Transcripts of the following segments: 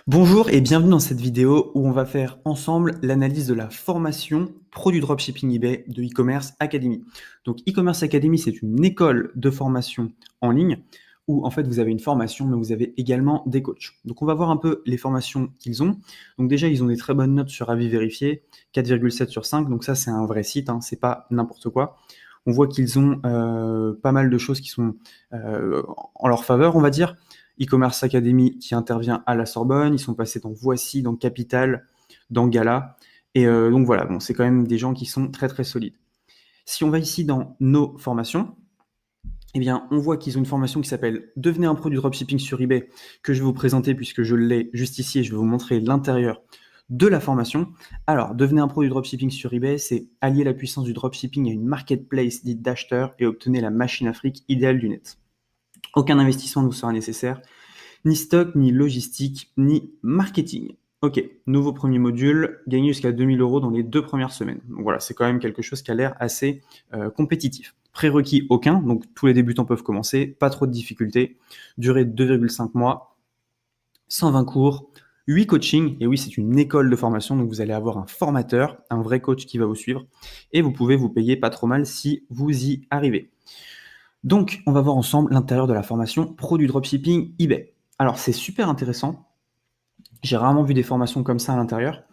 Bonjour et bienvenue dans cette vidéo où on va faire ensemble l'analyse de la formation Pro du Dropshipping eBay de e-commerce Academy. Donc e-commerce Academy, c'est une école de formation en ligne où en fait vous avez une formation mais vous avez également des coachs. Donc on va voir un peu les formations qu'ils ont. Donc déjà ils ont des très bonnes notes sur avis vérifié, 4,7 sur 5, donc ça c'est un vrai site, hein, c'est pas n'importe quoi. On voit qu'ils ont pas mal de choses qui sont en leur faveur, on va dire. E-Commerce Academy qui intervient à la Sorbonne, ils sont passés dans Voici, dans Capital, dans Gala. Et donc voilà, bon, c'est quand même des gens qui sont très très solides. Si on va ici dans nos formations, eh bien, on voit qu'ils ont une formation qui s'appelle Devenez un pro du dropshipping sur eBay, que je vais vous présenter puisque je l'ai juste ici et je vais vous montrer l'intérieur de la formation. Alors, devenez un pro du dropshipping sur eBay, c'est allier la puissance du dropshipping à une marketplace dite d'acheteurs et obtenez la machine à fric idéale du net. Aucun investissement ne vous sera nécessaire, ni stock, ni logistique, ni marketing. Ok, nouveau premier module, gagner jusqu'à 2000 € dans les 2 premières semaines. Donc voilà, c'est quand même quelque chose qui a l'air assez compétitif. Prérequis aucun, donc tous les débutants peuvent commencer, pas trop de difficultés. Durée de 2,5 mois, 120 cours, 8 coachings, et oui, c'est une école de formation, donc vous allez avoir un formateur, un vrai coach qui va vous suivre, et vous pouvez vous payer pas trop mal si vous y arrivez. Donc, on va voir ensemble l'intérieur de la formation Pro du Dropshipping eBay. Alors, c'est super intéressant. J'ai rarement vu des formations comme ça à l'intérieur.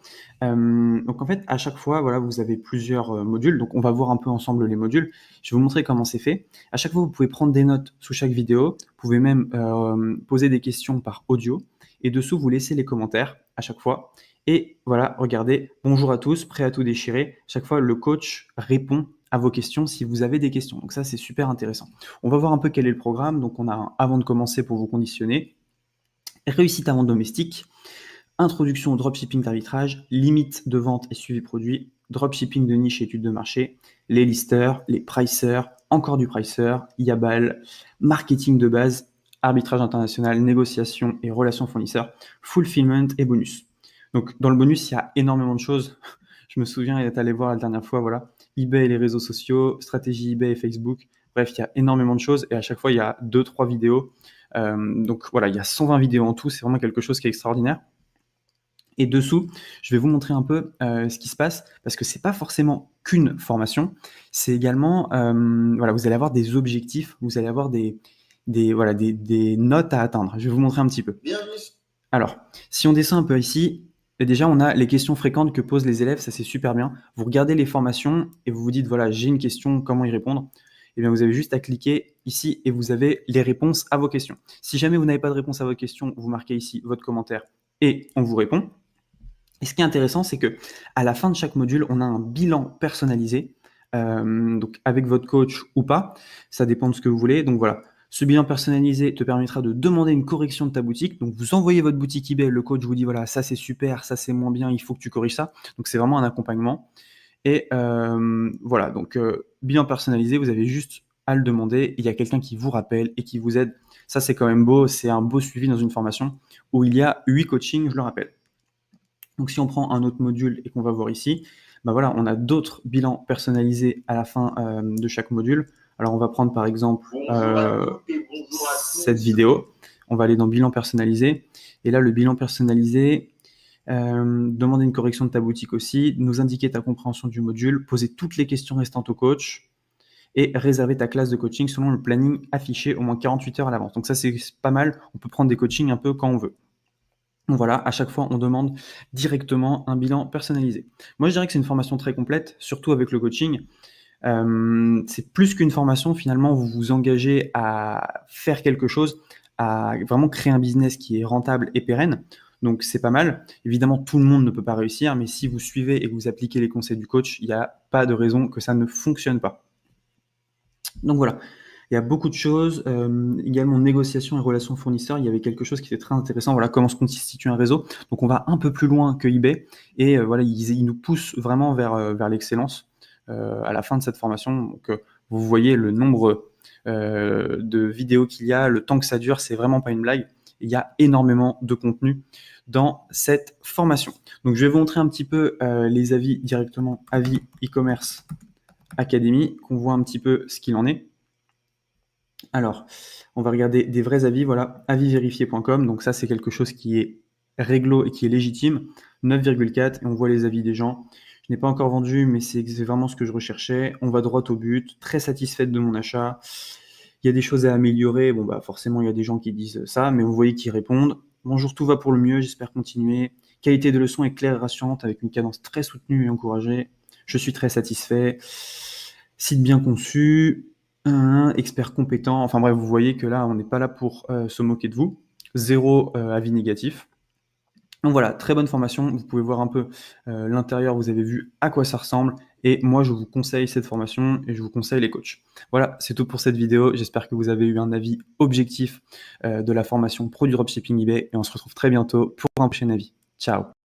Donc en fait, à chaque fois, voilà, vous avez plusieurs modules. Donc on va voir un peu ensemble les modules. Je vais vous montrer comment c'est fait. À chaque fois, vous pouvez prendre des notes sous chaque vidéo. Vous pouvez même poser des questions par audio. Et dessous, vous laissez les commentaires à chaque fois. Et voilà, regardez, bonjour à tous, prêt à tout déchirer. Chaque fois, le coach répond à vos questions si vous avez des questions. Donc ça, c'est super intéressant. On va voir un peu quel est le programme. Donc on a un avant de commencer pour vous conditionner. Réussite avant domestique. Introduction au dropshipping d'arbitrage, limite de vente et suivi produit, dropshipping de niche et études de marché, les listers, les pricers, encore du pricer, Yabal, marketing de base, arbitrage international, négociation et relations fournisseurs, fulfillment et bonus. Donc dans le bonus, il y a énormément de choses. Je me souviens d'être allé voir la dernière fois, voilà, eBay et les réseaux sociaux, stratégie eBay et Facebook. Bref, il y a énormément de choses et à chaque fois, il y a 2-3 vidéos. Donc voilà, il y a 120 vidéos en tout, c'est vraiment quelque chose qui est extraordinaire. Et dessous, je vais vous montrer un peu ce qui se passe, parce que c'est pas forcément qu'une formation, c'est également, voilà, vous allez avoir des objectifs, vous allez avoir voilà, des notes à atteindre. Je vais vous montrer un petit peu. Bienvenue. Alors, si on descend un peu ici, déjà on a les questions fréquentes que posent les élèves, ça c'est super bien. Vous regardez les formations et vous vous dites, voilà, j'ai une question, comment y répondre? Eh bien, vous avez juste à cliquer ici et vous avez les réponses à vos questions. Si jamais vous n'avez pas de réponse à votre question, vous marquez ici votre commentaire et on vous répond. Et ce qui est intéressant, c'est que à la fin de chaque module, on a un bilan personnalisé, donc avec votre coach ou pas, ça dépend de ce que vous voulez. Donc voilà, ce bilan personnalisé te permettra de demander une correction de ta boutique. Donc vous envoyez votre boutique eBay, le coach vous dit voilà, ça c'est super, ça c'est moins bien, il faut que tu corriges ça. Donc c'est vraiment un accompagnement. Et voilà, donc bilan personnalisé, vous avez juste à le demander. Il y a quelqu'un qui vous rappelle et qui vous aide. Ça c'est quand même beau, c'est un beau suivi dans une formation où il y a 8 coachings, je le rappelle. Donc si on prend un autre module et qu'on va voir ici, bah voilà, on a d'autres bilans personnalisés à la fin de chaque module. Alors on va prendre par exemple cette vidéo. On va aller dans bilan personnalisé. Et là, le bilan personnalisé, demander une correction de ta boutique aussi, nous indiquer ta compréhension du module, poser toutes les questions restantes au coach et réserver ta classe de coaching selon le planning affiché au moins 48 heures à l'avance. Donc ça, c'est pas mal. On peut prendre des coachings un peu quand on veut. Donc voilà, à chaque fois, on demande directement un bilan personnalisé. Moi, je dirais que c'est une formation très complète, surtout avec le coaching. C'est plus qu'une formation, finalement, vous vous engagez à faire quelque chose, à vraiment créer un business qui est rentable et pérenne. Donc c'est pas mal. Évidemment, tout le monde ne peut pas réussir, mais si vous suivez et que vous appliquez les conseils du coach, il n'y a pas de raison que ça ne fonctionne pas. Donc voilà, il y a beaucoup de choses. Également, négociation et relations fournisseurs, il y avait quelque chose qui était très intéressant. Voilà, comment se constitue un réseau. Donc, on va un peu plus loin que eBay. Et voilà, ils nous poussent vraiment vers l'excellence à la fin de cette formation. Donc, vous voyez le nombre de vidéos qu'il y a, le temps que ça dure, c'est vraiment pas une blague. Il y a énormément de contenu dans cette formation. Donc, je vais vous montrer un petit peu les avis directement, avis e-commerce Academy, qu'on voit un petit peu ce qu'il en est. Alors, on va regarder des vrais avis, voilà, avisvérifié.com. Donc ça, c'est quelque chose qui est réglo et qui est légitime, 9,4 et on voit les avis des gens. Je n'ai pas encore vendu, mais c'est vraiment ce que je recherchais. On va droit au but, très satisfaite de mon achat. Il y a des choses à améliorer. Bon, bah, forcément, il y a des gens qui disent ça, mais vous voyez qu'ils répondent. Bonjour, tout va pour le mieux, j'espère continuer. Qualité de leçon est claire et rassurante avec une cadence très soutenue et encouragée. Je suis très satisfait. Site bien conçu, expert compétent. Enfin bref, vous voyez que là, on n'est pas là pour se moquer de vous. Zéro avis négatif. Donc voilà, très bonne formation. Vous pouvez voir un peu l'intérieur, vous avez vu à quoi ça ressemble. Et moi, je vous conseille cette formation et je vous conseille les coachs. Voilà, c'est tout pour cette vidéo. J'espère que vous avez eu un avis objectif de la formation Pro du Dropshipping eBay. Et on se retrouve très bientôt pour un prochain avis. Ciao!